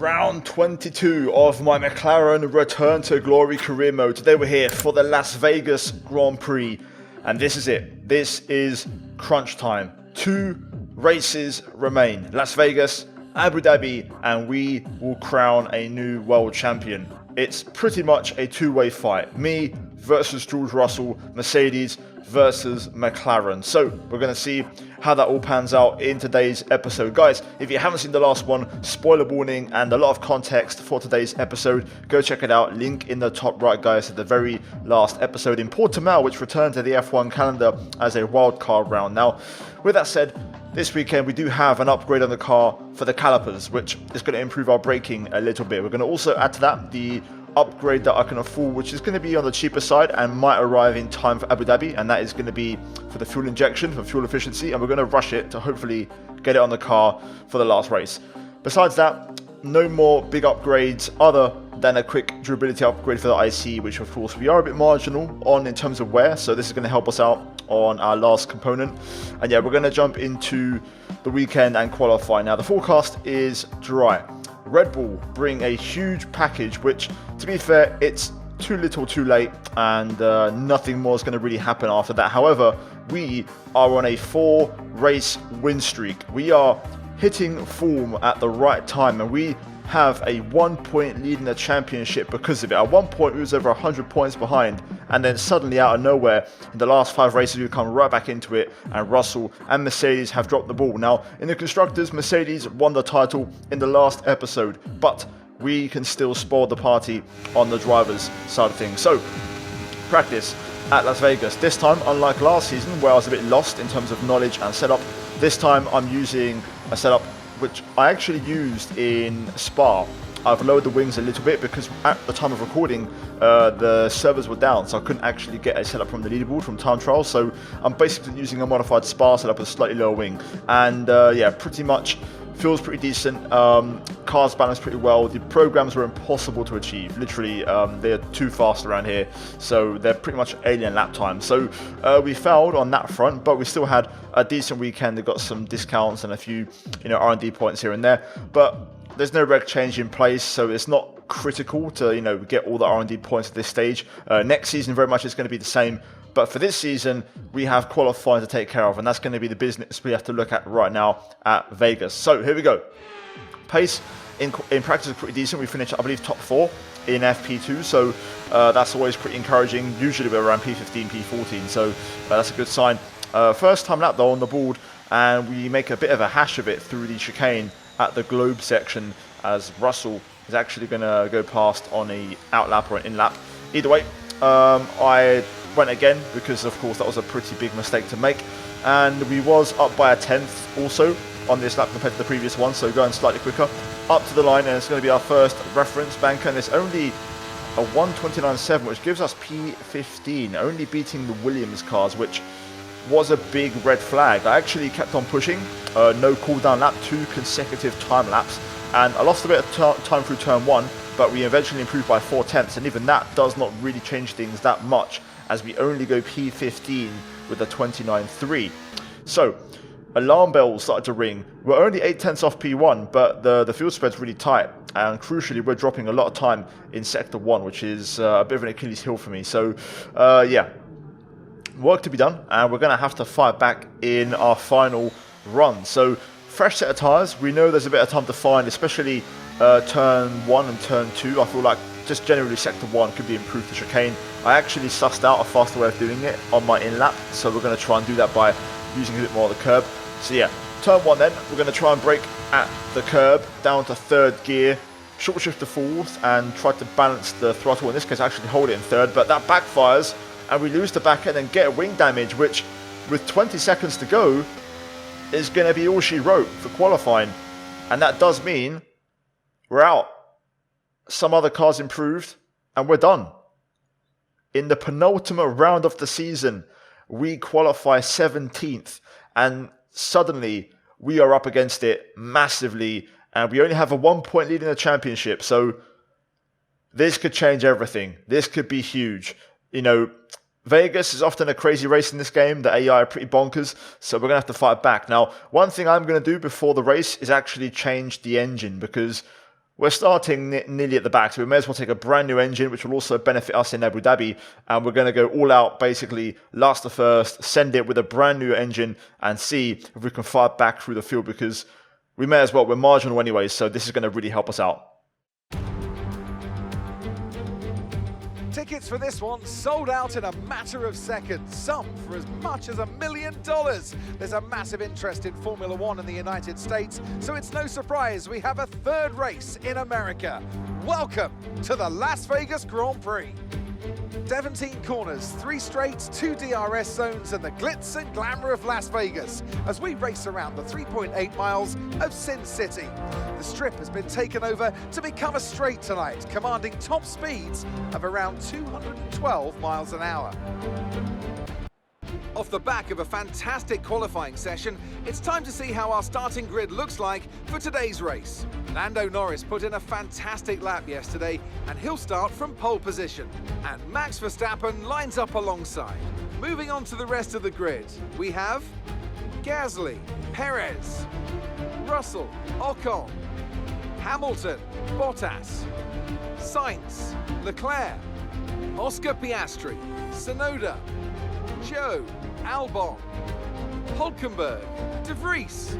Round 22 of my McLaren Return to Glory career mode. Today we're here for the Las Vegas Grand Prix, and this is it. This is crunch time. 2 races remain. Las Vegas, Abu Dhabi, and we will crown a new world champion. It's pretty much a two-way fight. Me versus George Russell, Mercedes versus McLaren. So we're going to see how that all pans out in today's episode. Guys, if you haven't seen the last one, spoiler warning and a lot of context for today's episode, go check it out. Link in the top right, guys, at the very last episode in Portimao, which returned to the F1 calendar as a wildcard round. Now, with that said, this weekend we do have an upgrade on the car for the calipers, which is going to improve our braking a little bit. We're going to also add to that the upgrade that I can afford, which is going to be on the cheaper side and might arrive in time for Abu Dhabi, and that is going to be for the fuel injection, for fuel efficiency, and we're going to rush it to hopefully get it on the car for the last race. Besides that, no more big upgrades other than a quick durability upgrade for the IC, which of course we are a bit marginal on in terms of wear, so this is going to help us out on our last component. And yeah, we're going to jump into the weekend and qualify. Now the forecast is dry. Red Bull bring a huge package, which, to be fair, it's too little too late, and nothing more is going to really happen after that. However, we are on a 4-race win streak. We are hitting form at the right time, and we have a 1-point lead in the championship because of it. At one point, we was over 100 points behind, and then suddenly, out of nowhere, in the last 5 races, we come right back into it, and Russell and Mercedes have dropped the ball. Now, in the Constructors, Mercedes won the title in the last episode, but we can still spoil the party on the drivers' side of things. So, practice at Las Vegas. This time, unlike last season, where I was a bit lost in terms of knowledge and setup, this time I'm using a setup which I actually used in Spa. I've lowered the wings a little bit because at the time of recording, the servers were down, so I couldn't actually get a setup from the leaderboard from time trials. So I'm basically using a modified Spa setup with a slightly lower wing, and yeah, pretty much feels pretty decent. Cars balance pretty well. The programs were impossible to achieve. Literally, they're too fast around here, so they're pretty much alien lap time. So we failed on that front, but we still had a decent weekend. They got some discounts and a few, R&D points here and there. But there's no reg change in place, so it's not critical to get all the R&D points at this stage. Next season, very much it's going to be the same. But for this season, we have qualifying to take care of, and that's going to be the business we have to look at right now at Vegas. So here we go. Pace in practice is pretty decent. We finished, I believe, top 4 in FP2, so that's always pretty encouraging. Usually we're around P15, P14, so that's a good sign. First time lap though on the board, and we make a bit of a hash of it through the chicane at the globe section, as Russell is actually going to go past on a out lap or an in lap. Either way, I went again because of course that was a pretty big mistake to make, and we was up by a 10th also on this lap compared to the previous one, so going slightly quicker up to the line, and it's going to be our first reference banker, and it's only a 1:29.7, which gives us P15, only beating the Williams cars, which was a big red flag. I actually kept on pushing, no cooldown lap, 2 consecutive time laps, and I lost a bit of time through turn 1, but we eventually improved by 4/10, and even that does not really change things that much, as we only go P15 with a 29.3. So, alarm bells started to ring. We're only 8/10 off P1, but the field spread's really tight, and crucially, we're dropping a lot of time in Sector 1, which is a bit of an Achilles heel for me. So, yeah, work to be done, and we're going to have to fight back in our final run. So, fresh set of tyres. We know there's a bit of time to find, especially turn 1 and turn 2. I feel like just generally Sector 1 could be improved to chicane. I actually sussed out a faster way of doing it on my in-lap, so we're going to try and do that by using a bit more of the curb. So yeah, turn 1 then, we're going to try and brake at the curb down to 3rd gear, short shift to 4th, and try to balance the throttle, in this case actually hold it in 3rd, but that backfires, and we lose the back end and get wing damage, which with 20 seconds to go is going to be all she wrote for qualifying, and that does mean we're out. Some other cars improved, and we're done. In the penultimate round of the season, we qualify 17th, and suddenly we are up against it massively, and we only have a 1-point lead in the championship, so this could change everything. This could be huge. Vegas is often a crazy race in this game. The AI are pretty bonkers, so we're going to have to fight back. Now, one thing I'm going to do before the race is actually change the engine, because We're starting nearly at the back, so we may as well take a brand new engine, which will also benefit us in Abu Dhabi. And we're going to go all out, basically, last to first, send it with a brand new engine and see if we can fight back through the field, because we may as well. We're marginal anyway, so this is going to really help us out. Tickets for this one sold out in a matter of seconds, some for as much as $1 million. There's a massive interest in Formula One in the United States, so it's no surprise we have a third race in America. Welcome to the Las Vegas Grand Prix. 17 corners, 3 straights, 2 DRS zones, and the glitz and glamour of Las Vegas as we race around the 3.8 miles of Sin City. The strip has been taken over to become a straight tonight, commanding top speeds of around 212 miles an hour. Off the back of a fantastic qualifying session, it's time to see how our starting grid looks like for today's race. Lando Norris put in a fantastic lap yesterday, and he'll start from pole position. And Max Verstappen lines up alongside. Moving on to the rest of the grid, we have Gasly, Perez, Russell, Ocon, Hamilton, Bottas, Sainz, Leclerc, Oscar Piastri, Tsunoda, Joe, Albon, Hulkenberg, De Vries,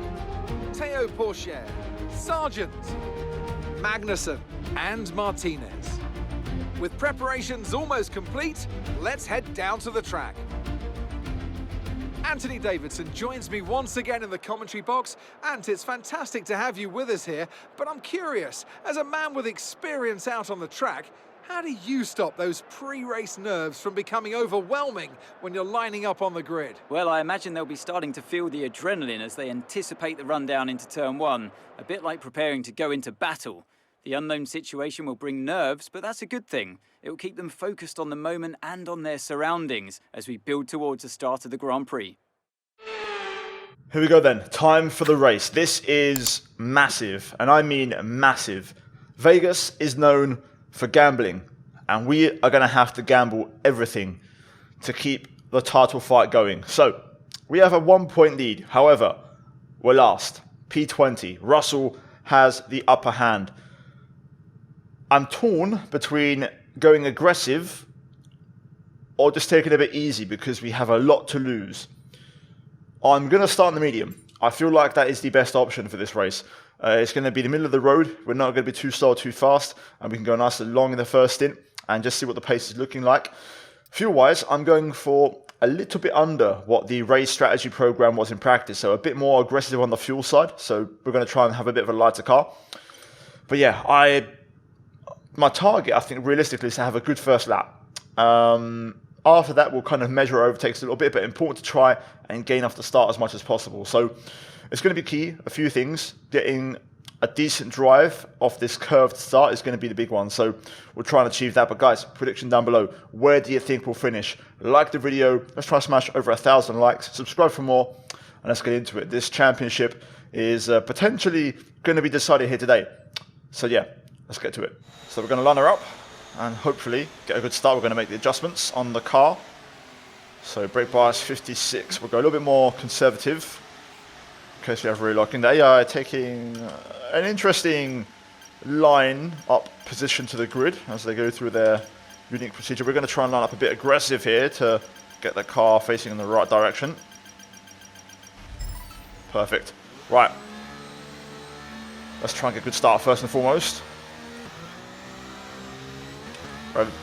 Théo Pourchaire, Sargent, Magnussen and Martinez. With preparations almost complete, let's head down to the track. Anthony Davidson joins me once again in the commentary box, and it's fantastic to have you with us here, but I'm curious, as a man with experience out on the track, how do you stop those pre-race nerves from becoming overwhelming when you're lining up on the grid? Well, I imagine they'll be starting to feel the adrenaline as they anticipate the run down into turn 1, a bit like preparing to go into battle. The unknown situation will bring nerves, but that's a good thing. It will keep them focused on the moment and on their surroundings as we build towards the start of the Grand Prix. Here we go then. Time for the race. This is massive, and I mean massive. Vegas is known for gambling, and we are going to have to gamble everything to keep the title fight going. So we have a 1-point lead. However, we're last. P20. Russell has the upper hand. I'm torn between going aggressive or just taking it a bit easy because we have a lot to lose. I'm going to start in the medium. I feel like that is the best option for this race. It's going to be the middle of the road. We're not going to be too slow or too fast, and we can go nice and long in the first stint and just see what the pace is looking like. Fuel-wise, I'm going for a little bit under what the race strategy program was in practice, so a bit more aggressive on the fuel side. So we're going to try and have a bit of a lighter car. But yeah, my target, I think, realistically, is to have a good first lap. After that, we'll kind of measure overtakes a little bit, but important to try and gain off the start as much as possible. So it's going to be key, a few things. Getting a decent drive off this curved start is going to be the big one. So we'll try and achieve that. But guys, prediction down below. Where do you think we'll finish? Like the video. Let's try and smash over 1,000 likes. Subscribe for more. And let's get into it. This championship is potentially going to be decided here today. So yeah, let's get to it. So we're going to line her up and hopefully get a good start. We're going to make the adjustments on the car. So brake bias 56. We'll go a little bit more conservative in case we have really locking. The AI taking an interesting line up position to the grid as they go through their unique procedure. We're going to try and line up a bit aggressive here to get the car facing in the right direction. Perfect. Right. Let's try and get a good start first and foremost.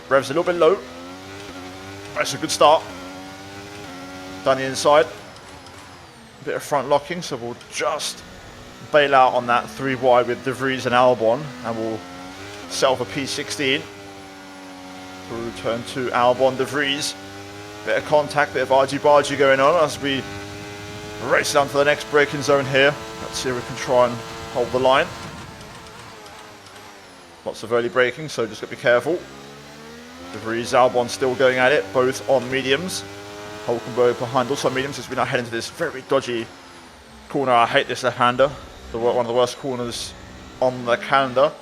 Rev's a little bit low. That's a good start. Down the inside. A bit of front locking, so we'll just bail out on that 3 wide with De Vries and Albon, and we'll settle for P16. Through turn 2, Albon, De Vries. Bit of contact, bit of argy-bargy going on as we race down to the next braking zone here. Let's see if we can try and hold the line. Lots of early braking, so just got to be careful. De Vries, Albon still going at it, both on mediums. Hulkenberg behind also on mediums as we now head into this very dodgy corner. I hate this left-hander. One of the worst corners on the calendar.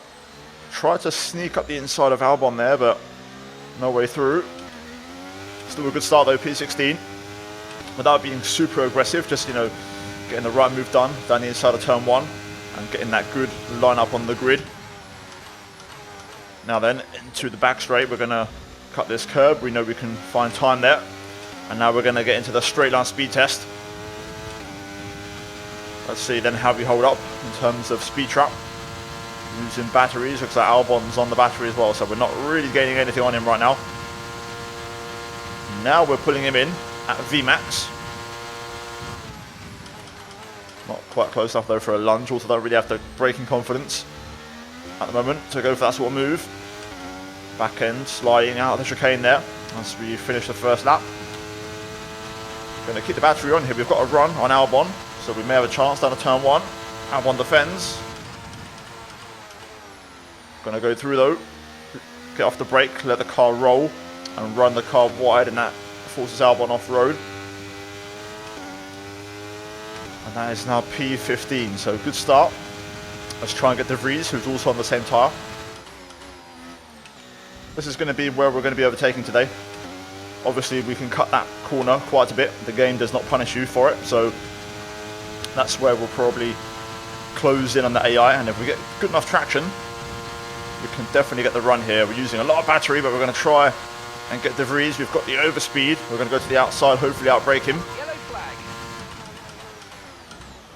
Tried to sneak up the inside of Albon there, but no way through. Still a good start though, P16. Without being super aggressive, just, you know, getting the right move done down the inside of turn 1 and getting that good line up on the grid. Now then, into the back straight, we're going to cut this curb. We know we can find time there. And now we're going to get into the straight line speed test. Let's see then how we hold up in terms of speed trap. Using batteries, looks like Albon's on the battery as well, so we're not really gaining anything on him right now. Now we're pulling him in at VMAX. Not quite close enough though for a lunge, also don't really have the braking confidence at the moment to go for that sort of move. Back end sliding out of the chicane there as we finish the first lap. Going to keep the battery on here. We've got a run on Albon, so we may have a chance down to turn 1. Albon defends. Going to go through though, get off the brake, let the car roll and run the car wide, and that forces Albon off road. And that is now P15, so good start. Let's try and get De Vries, who's also on the same tyre. This is going to be where we're going to be overtaking today. Obviously we can cut that corner quite a bit. The game does not punish you for it, so that's where we'll probably close in on the AI, and if we get good enough traction, we can definitely get the run here. We're using a lot of battery, but we're going to try and get De Vries. We've got the overspeed. We're going to go to the outside, hopefully outbrake him. Yellow flag.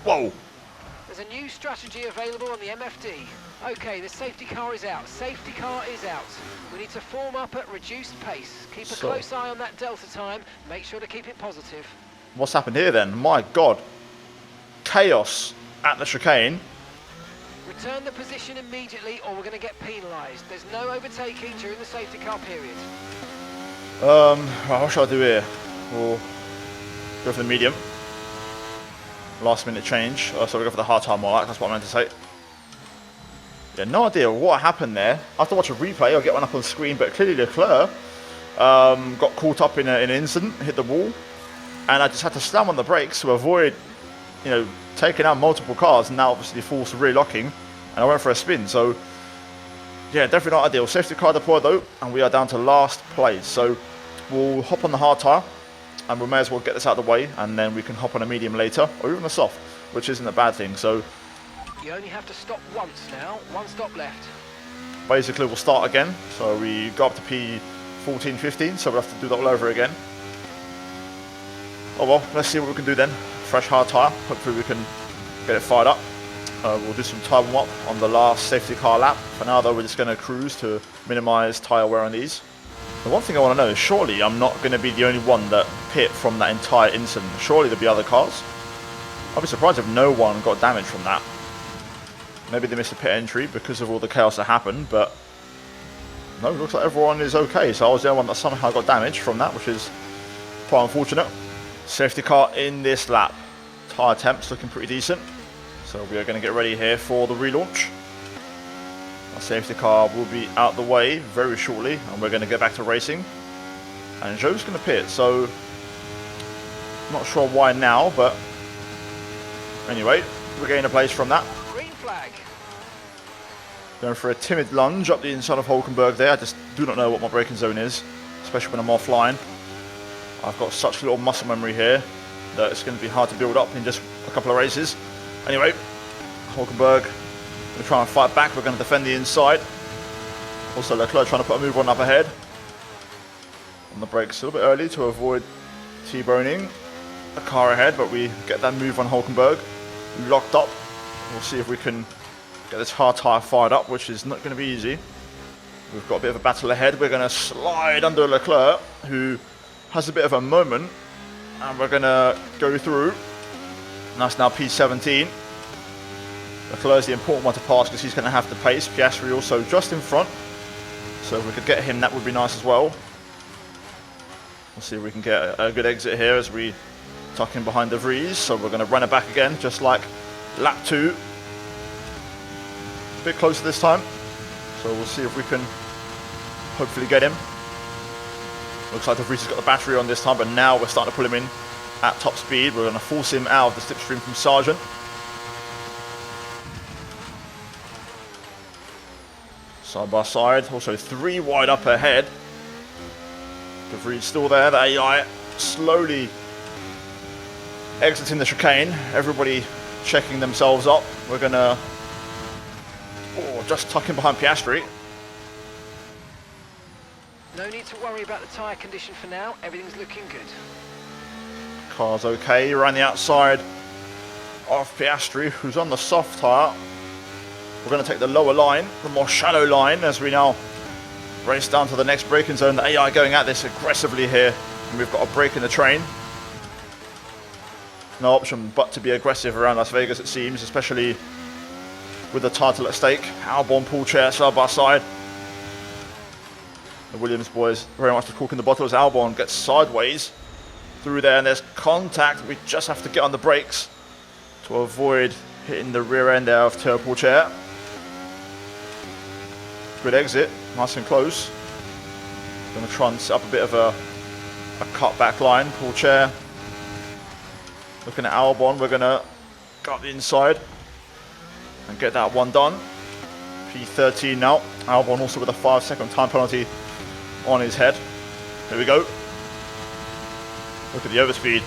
Whoa! There's a new strategy available on the MFD. Okay, the safety car is out. Safety car is out. We need to form up at reduced pace. Keep a close eye on that delta time. Make sure to keep it positive. What's happened here then? My God. Chaos at the chicane. Return the position immediately or we're going to get penalised. There's no overtaking during the safety car period. What should I do here? We'll go for the medium. Last minute change. So we'll go for the hard time mark. That's what I meant to say. Yeah, no idea what happened there. I have to watch a replay. I'll get one up on screen, but clearly Leclerc got caught up in an incident, hit the wall, and I just had to slam on the brakes to avoid, you know, taking out multiple cars, and now obviously forced relocking, and I went for a spin. So yeah, definitely not ideal. Safety car deployed though, and we are down to last place. So we'll hop on the hard tyre, and we may as well get this out of the way, and then we can hop on a medium later, or even a soft, which isn't a bad thing. So you only have to stop once now. One stop left. basically we'll start again. So we go up to P14, 15, so we'll have to do that all over again. Oh well, let's see what we can do then. Fresh hard tyre, hopefully we can get it fired up. We'll do some tyre warm up on the last safety car lap. For now though, we're just going to cruise to minimise tyre wear on these. The one thing I want to know is, surely I'm not going to be the only one that pit from that entire incident. Surely there'll be other cars. I'll be surprised if no one got damaged from that. Maybe they missed a pit entry because of all the chaos that happened, but no, it looks like everyone is okay. So I was the only one that somehow got damaged from that, which is quite unfortunate. Safety car in this lap. Tyre temps looking pretty decent. So we are going to get ready here for the relaunch. Our safety car will be out the way very shortly, and we're going to get back to racing. And Joe's going to pit, so not sure why now, but anyway, we're getting a place from that. Green flag. Going for a timid lunge up the inside of Hulkenberg there. I just do not know what my braking zone is, especially when I'm offline. I've got such little muscle memory here that it's going to be hard to build up in just a couple of races. Anyway, Hulkenberg going to try and fight back. We're going to defend the inside. Also Leclerc trying to put a move on up ahead. On the brakes a little bit early to avoid T-boning the car ahead, but we get that move on Hulkenberg. Locked up. We'll see if we can get this hard tyre fired up, which is not going to be easy. We've got a bit of a battle ahead. We're going to slide under Leclerc, who has a bit of a moment, and we're going to go through. And that's now P17. Leclerc's the important one to pass because he's going to have the pace. Piastri also just in front, so if we could get him, that would be nice as well. We'll see if we can get a good exit here as we tuck in behind De Vries. So we're going to run it back again, just like lap 2. A bit closer this time, so we'll see if we can hopefully get him. Looks like De Vries has got the battery on this time, but now we're starting to pull him in at top speed. We're going to force him out of the slipstream from Sargent. Side by side, also 3 wide up ahead. De Vries still there, the AI slowly exiting the chicane. Everybody checking themselves up. We're going to just tuck in behind Piastri. No need to worry about the tyre condition for now. Everything's looking good. Car's okay, around the outside of Piastri, who's on the soft tyre. We're going to take the lower line, the more shallow line, as we now race down to the next braking zone. The AI going at this aggressively here, and we've got a break in the train. No option but to be aggressive around Las Vegas, it seems, especially with the title at stake. Albon, Paul Chair, side by side. The Williams boys very much the cork in the bottle as Albon gets sideways through there, and there's contact. We just have to get on the brakes to avoid hitting the rear end there of Paul Chair. Good exit, nice and close. Going to try and set up a bit of a cut back line. Paul Chair looking at Albon. We're going to go up the inside and get that one done. P13 now. Albon also with a 5-second time penalty on his head. Here we go. Look at the overspeed.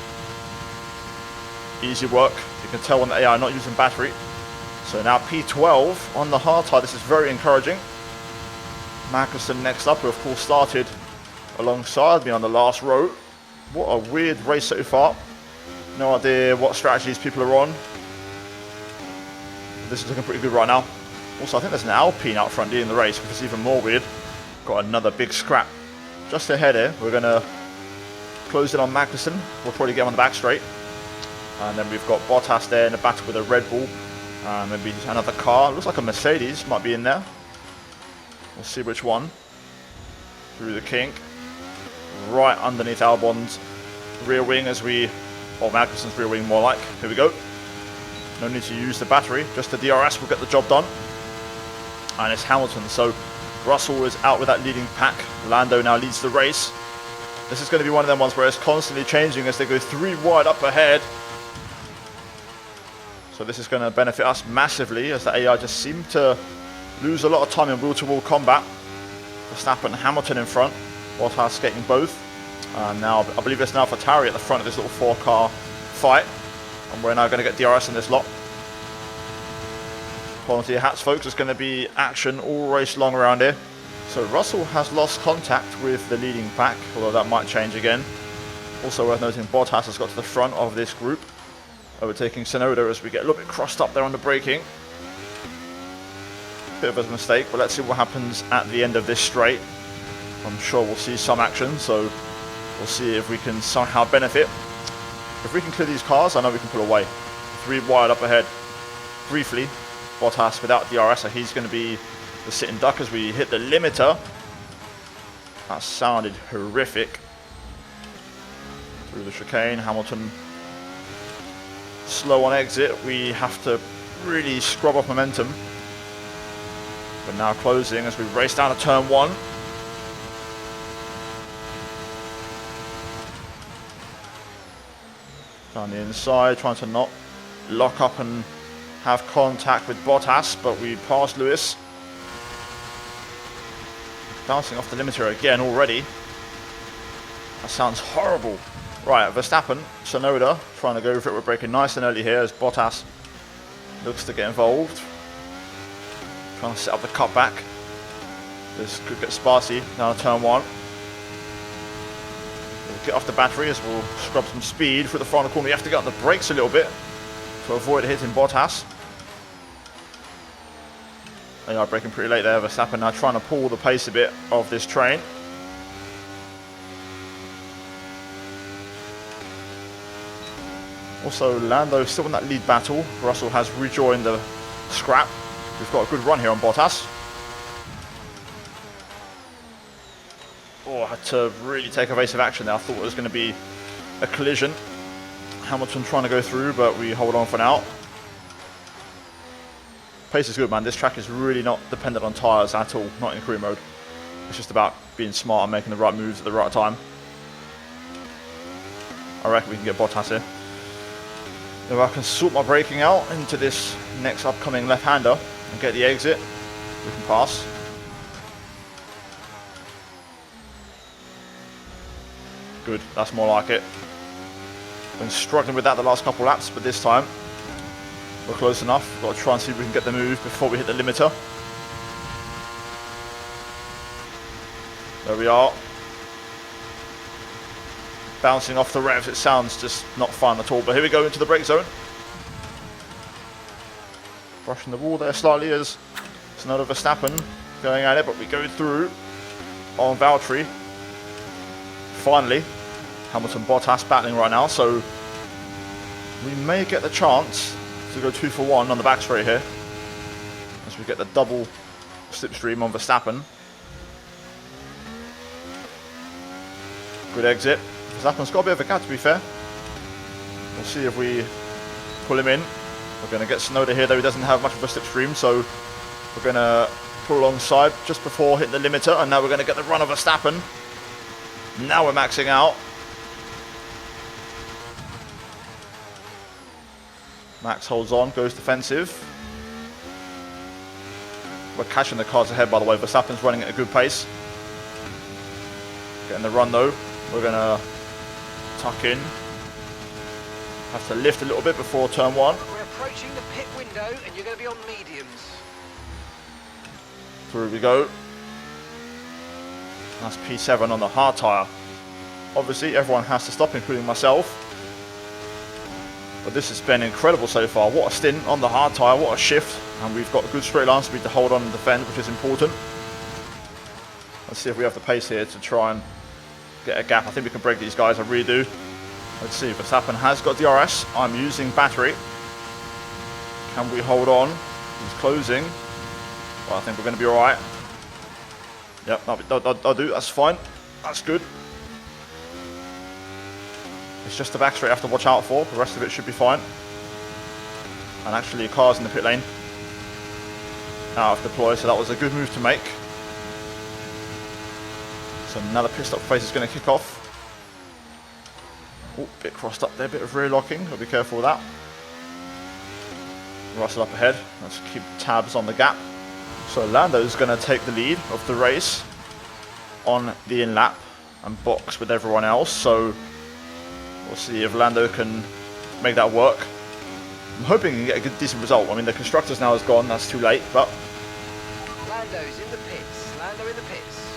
Easy work. You can tell when the AI are not using battery. So now P12 on the hard tyre. This is very encouraging. Magnussen next up, who of course started alongside me on the last row. What a weird race so far. No idea what strategies people are on. This is looking pretty good right now. Also, I think there's an Alpine out front leading the race, which is even more weird. Got another big scrap just ahead here. We're going to close in on Magnussen. We'll probably get him on the back straight. And then we've got Bottas there in the battle with a Red Bull. And maybe another car. Looks like a Mercedes might be in there. We'll see which one. Through the kink. Right underneath Albon's rear wing as we... or Magnussen's rear wing more like. Here we go. No need to use the battery. Just the DRS will get the job done. And it's Hamilton. So Russell is out with that leading pack. Lando now leads the race. This is going to be one of them ones where it's constantly changing as they go 3 wide up ahead. So this is going to benefit us massively as the AI just seem to lose a lot of time in wheel-to-wheel combat. Verstappen and Hamilton in front. Bottas skating both. And now I believe there's now Ferrari at the front of this little 4-car fight. And we're now going to get DRS in this lot. Quality your hats, folks. It's going to be action all race long around here. So Russell has lost contact with the leading pack, although that might change again. Also worth noting, Bottas has got to the front of this group, overtaking Tsunoda as we get a little bit crossed up there on the braking. Bit of a mistake, but let's see what happens at the end of this straight. I'm sure we'll see some action, so we'll see if we can somehow benefit. If we can clear these cars, I know we can pull away. 3 wide up ahead. Briefly, Bottas without DRS, so he's going to be the sitting duck as we hit the limiter. That sounded horrific. Through the chicane, Hamilton slow on exit. We have to really scrub off momentum. We're now closing as we race down to turn 1. Down the inside, trying to not lock up and have contact with Bottas, but we passed Lewis. Bouncing off the limiter again already. That sounds horrible. Right, Verstappen, Tsunoda, trying to go for it. We're braking nice and early here as Bottas looks to get involved. Trying to set up the cutback. This could get sparsy down to turn 1. We'll get off the battery as we'll scrub some speed through the final corner. We have to get on the brakes a little bit to avoid hitting Bottas. They are braking pretty late there. Verstappen now trying to pull the pace a bit of this train. Also, Lando still in that lead battle. Russell has rejoined the scrap. We've got a good run here on Bottas. Oh, I had to really take evasive action there. I thought it was going to be a collision. Hamilton trying to go through, but we hold on for now. Pace is good, man. This track is really not dependent on tyres at all, not in career mode. It's just about being smart and making the right moves at the right time. I reckon we can get Bottas here. If I can sort my braking out into this next upcoming left-hander and get the exit, we can pass. Good, that's more like it. Been struggling with that the last couple laps, but this time we're close enough. We've got to try and see if we can get the move before we hit the limiter. There we are. Bouncing off the revs, it sounds just not fun at all. But here we go into the brake zone. Brushing the wall there slightly as it's another Verstappen going at it, but we go through on Valtteri. Finally, Hamilton Bottas battling right now, so we may get the chance to go 2 for 1 on the back straight here as we get the double slipstream on Verstappen. Good exit. Verstappen's got a bit of a gap, to be fair. We'll see if we pull him in. We're going to get Tsunoda here, though he doesn't have much of a slipstream, so we're going to pull alongside just before hitting the limiter, and now we're going to get the run of Verstappen. Now we're maxing out. Max holds on, goes defensive. We're catching the cars ahead, by the way. Verstappen's running at a good pace. Getting the run, though. We're going to tuck in. Have to lift a little bit before turn 1. We're approaching the pit window and you're going to be on mediums. Through we go. That's P7 on the hard tyre. Obviously, everyone has to stop, including myself. But this has been incredible so far. What a stint on the hard tyre, what a shift. And we've got a good straight line speed to hold on and defend, which is important. Let's see if we have the pace here to try and get a gap. I think we can break these guys, I really do. Let's see, Verstappen has got DRS. I'm using battery. Can we hold on? He's closing. Well, I think we're going to be alright. Yep, I'll do, that's fine. That's good. It's just the back straight I have to watch out for. The rest of it should be fine. And actually, cars in the pit lane. Out of deploy, so that was a good move to make. So another pit stop phase is going to kick off. Oh, bit crossed up there, bit of rear locking. Got to be careful with that. Russell up ahead. Let's keep tabs on the gap. So Lando's going to take the lead of the race on the in-lap and box with everyone else. So we'll see if Lando can make that work. I'm hoping he can get a good, decent result. I mean, the constructors now is gone. That's too late, but Lando's in the pits. Lando in the pits.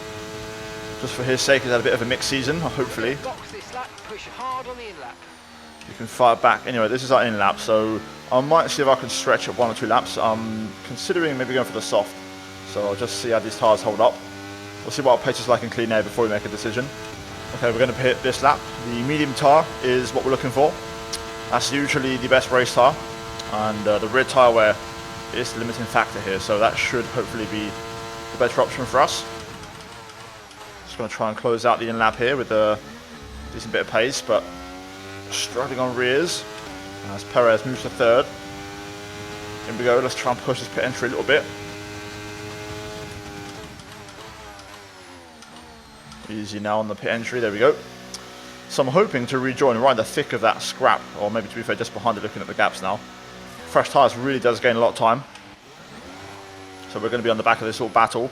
Just for his sake, he's had a bit of a mixed season, hopefully. Box this lap, push hard on the in-lap. You can fight back. Anyway, this is our in-lap, so I might see if I can stretch at 1 or 2 laps. I'm considering maybe going for the soft. So I'll just see how these tyres hold up. We'll see what our pace is like in clean air before we make a decision. Okay, we're going to hit this lap. The medium tyre is what we're looking for. That's usually the best race tyre. And the rear tyre wear is the limiting factor here. So that should hopefully be the better option for us. Just going to try and close out the in-lap here with a decent bit of pace, but struggling on rears as Perez moves to third. In we go, let's try and push this pit entry a little bit. Easy now on the pit entry, there we go. So I'm hoping to rejoin right in the thick of that scrap, or maybe to be fair, just behind it, looking at the gaps now. Fresh tyres really does gain a lot of time. So we're going to be on the back of this little battle,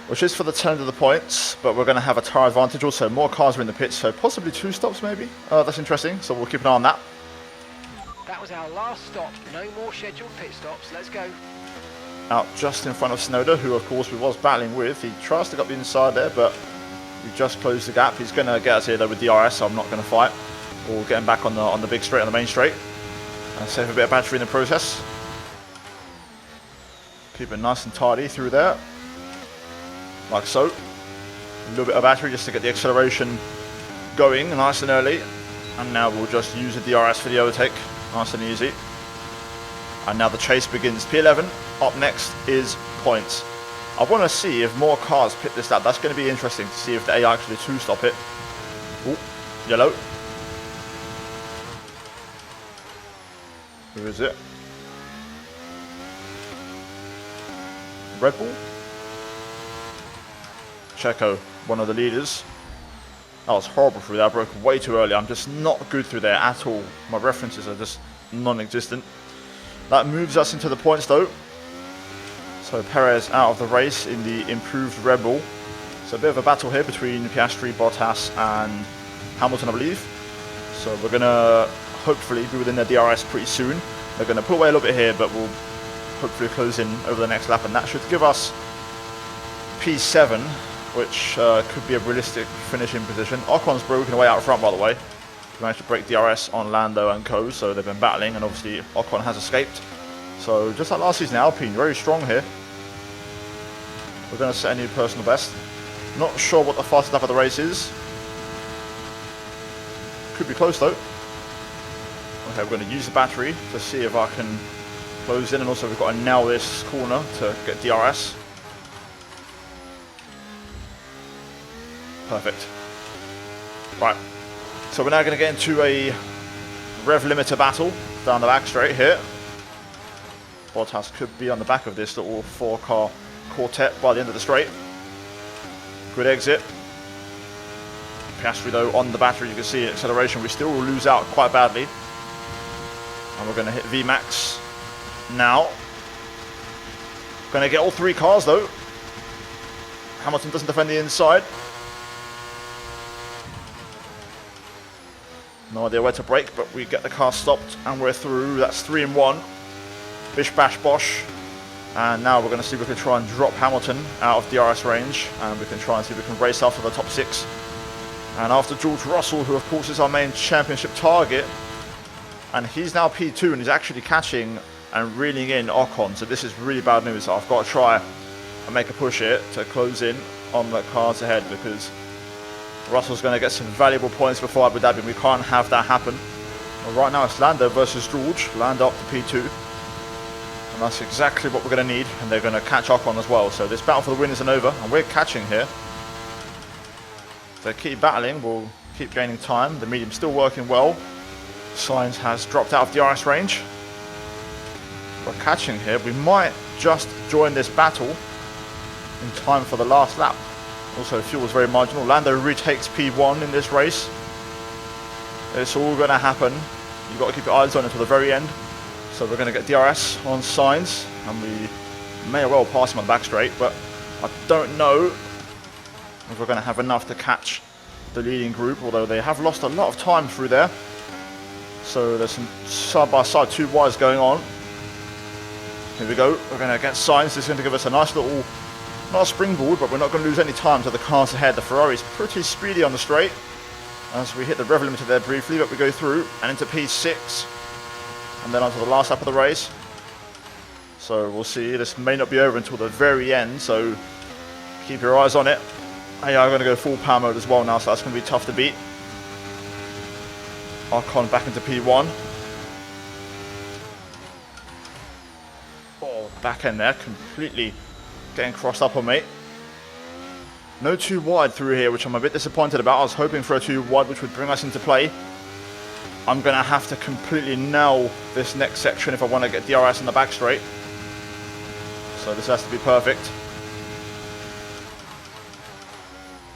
which is for the turn of the points, but we're going to have a tyre advantage also. More cars are in the pits, so possibly 2 stops maybe. That's interesting, so we'll keep an eye on that. That was our last stop. No more scheduled pit stops. Let's go. Out just in front of Tsunoda, who of course we was battling with. He tries to get up the inside there, but we just closed the gap. He's going to get us here though with DRS, so I'm not going to fight. We'll get him back on the big straight, on the main straight. And save a bit of battery in the process. Keep it nice and tidy through there. Like so. A little bit of battery just to get the acceleration going nice and early. And now we'll just use the DRS for the overtake. Nice and easy. And now the chase begins. P11. Up next is points. I want to see if more cars pit this lap. That's going to be interesting to see if they actually 2-stop it. Ooh, yellow. Who is it? Red Bull? Checo, one of the leaders. That was horrible through there. I broke way too early. I'm just not good through there at all. My references are just non-existent. That moves us into the points though. So Perez out of the race in the improved Red Bull. So a bit of a battle here between Piastri, Bottas and Hamilton, I believe. So we're going to hopefully be within their DRS pretty soon. They're going to pull away a little bit here, but we'll hopefully close in over the next lap. And that should give us P7 which could be a realistic finishing position. Ocon's broken away out front, by the way. He managed to break DRS on Lando and Co, so they've been battling, and obviously Ocon has escaped. So just like last season, Alpine, very strong here. We're going to set a new personal best. Not sure what the fastest lap of the race is. Could be close though. Okay, we're going to use the battery to see if I can close in, and also we've got to nail this corner to get DRS. Perfect. Right, so we're now going to get into a rev limiter battle down the back straight here. Bottas could be on the back of this little 4-car quartet by the end of the straight. Good exit. Piastri though on the battery, you can see acceleration, we still lose out quite badly. And we're going to hit VMAX now. Going to get all 3 cars though. Hamilton doesn't defend the inside. No idea where to brake, but we get the car stopped and we're through. That's 3 in 1. Bish bash bosh. And now we're going to see if we can try and drop Hamilton out of DRS range, and we can try and see if we can race after the top 6. And after George Russell, who of course is our main championship target, and he's now P2 and he's actually catching and reeling in Ocon, so this is really bad news. So I've got to try and make a push here to close in on the cars ahead, because Russell's going to get some valuable points before Abu Dhabi, and we can't have that happen. Well, right now it's Lando versus George. Lando up to P2. And that's exactly what we're going to need, and they're going to catch Ocon as well. So this battle for the win isn't over, and we're catching here. So keep battling, we'll keep gaining time. The medium's still working well. Sainz has dropped out of DRS range. We're catching here. We might just join this battle in time for the last lap. Also, fuel is very marginal. Lando retakes P1 in this race. It's all going to happen. You've got to keep your eyes on it until the very end. So we're going to get DRS on Sainz, and we may well pass him on the back straight, but I don't know if we're going to have enough to catch the leading group, although they have lost a lot of time through there. So there's some side-by-side 2 wides going on. Here we go. We're going to get Sainz. This is going to give us a nice little, not a springboard, but we're not going to lose any time to the cars ahead. The Ferrari's pretty speedy on the straight as we hit the rev limiter there briefly, but we go through and into P6 and then onto the last lap of the race. So we'll see. This may not be over until the very end, so keep your eyes on it. They are going to go full power mode as well now, so that's going to be tough to beat. Ocon back into P1. Oh, back end there, completely getting crossed up on me. No 2 wide through here, which I'm a bit disappointed about. I was hoping for a 2 wide, which would bring us into play. I'm going to have to completely nail this next section if I want to get DRS on the back straight. So this has to be perfect.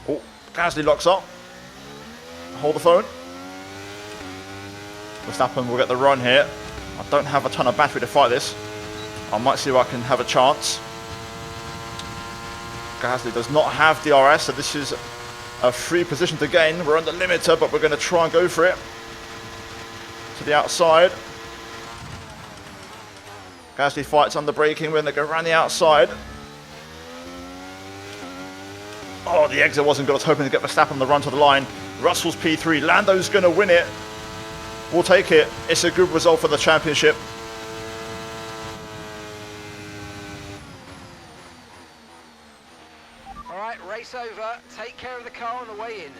Oh, Gasly locks up. Hold the phone. Verstappen will get the run here. I don't have a ton of battery to fight this. I might see if I can have a chance. Gasly does not have DRS, so this is a free position to gain. We're on the limiter, but we're going to try and go for it. To the outside. Gasly fights under braking. We're going to go around the outside. Oh, the exit wasn't good. I was hoping to get Verstappen on the run to the line. Russell's P3. Lando's going to win it. We'll take it. It's a good result for the championship. All right, race over. Take care of the car on the way in.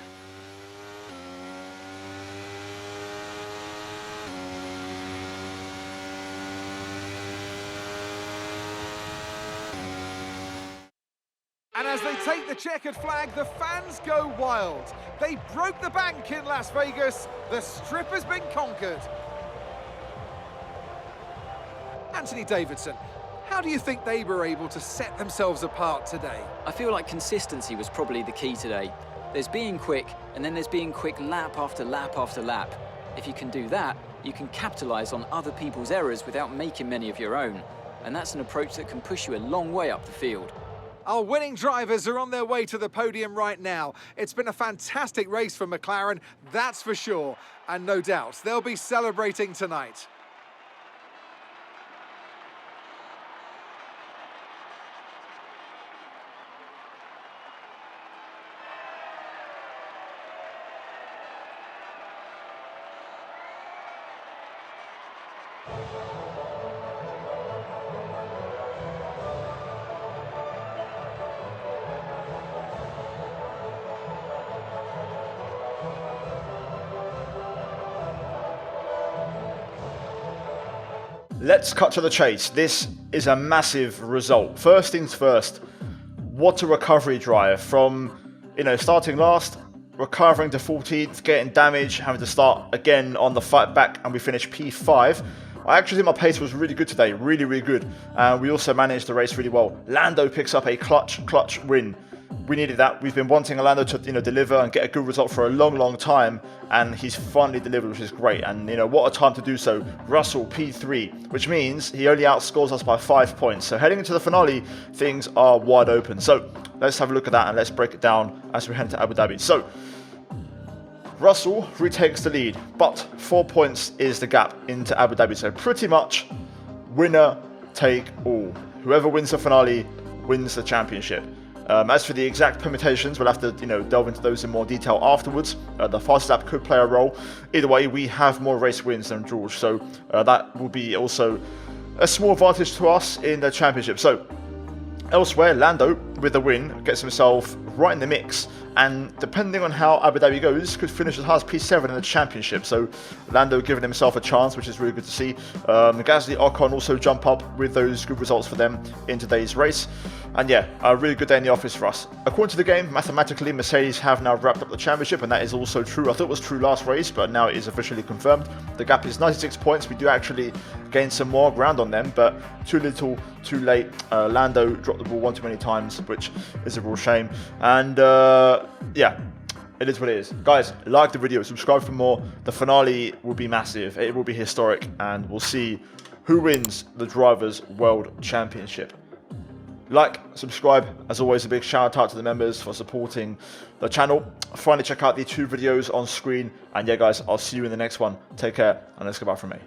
And as they take the checkered flag, the fans go wild. They broke the bank in Las Vegas. The strip has been conquered. Anthony Davidson, how do you think they were able to set themselves apart today? I feel like consistency was probably the key today. There's being quick, and then there's being quick lap after lap after lap. If you can do that, you can capitalise on other people's errors without making many of your own. And that's an approach that can push you a long way up the field. Our winning drivers are on their way to the podium right now. It's been a fantastic race for McLaren, that's for sure. And no doubt, they'll be celebrating tonight. let's cut to the chase. This is a massive result. First things first, what a recovery drive from, you know, starting last, recovering to 14th, getting damage, having to start again on the fight back, and we finished P5. I actually think my pace was really good today, really, really good. We also managed the race really well. Lando picks up a clutch win. We needed that. We've been wanting Lando to, you know, deliver and get a good result for a long time, and he's finally delivered, which is great. And, you know, what a time to do so. Russell P3, which means he only outscores us by 5 points. So heading into the finale, things are wide open. So let's have a look at that and let's break it down as we head to Abu Dhabi. So Russell retakes the lead, but 4 points is the gap into Abu Dhabi. So pretty much winner take all. Whoever wins the finale wins the championship. As for the exact permutations, we'll have to, you know, delve into those in more detail afterwards. The fast lap could play a role. Either way, we have more race wins than George, so that will be also a small advantage to us in the championship. So elsewhere, Lando with the win gets himself right in the mix, and depending on how Abu Dhabi goes, could finish as high as P7 in the championship. So Lando giving himself a chance, which is really good to see. Gasly, Ocon also jump up with those good results for them in today's race. And yeah, a really good day in the office for us. According to the game, mathematically, Mercedes have now wrapped up the championship, and that is also true. I thought it was true last race, but now it is officially confirmed. The gap is 96 points. We do actually gain some more ground on them, but too little, too late. Lando dropped the ball one too many times, which is a real shame. And yeah, it is what it is. Guys, like the video, subscribe for more. The finale will be massive. It will be historic, and we'll see who wins the Drivers' World Championship. Like, subscribe. As always, a big shout out to the members for supporting the channel. Finally, check out the 2 videos on screen. And yeah, guys, I'll see you in the next one. Take care, and let's goodbye from me.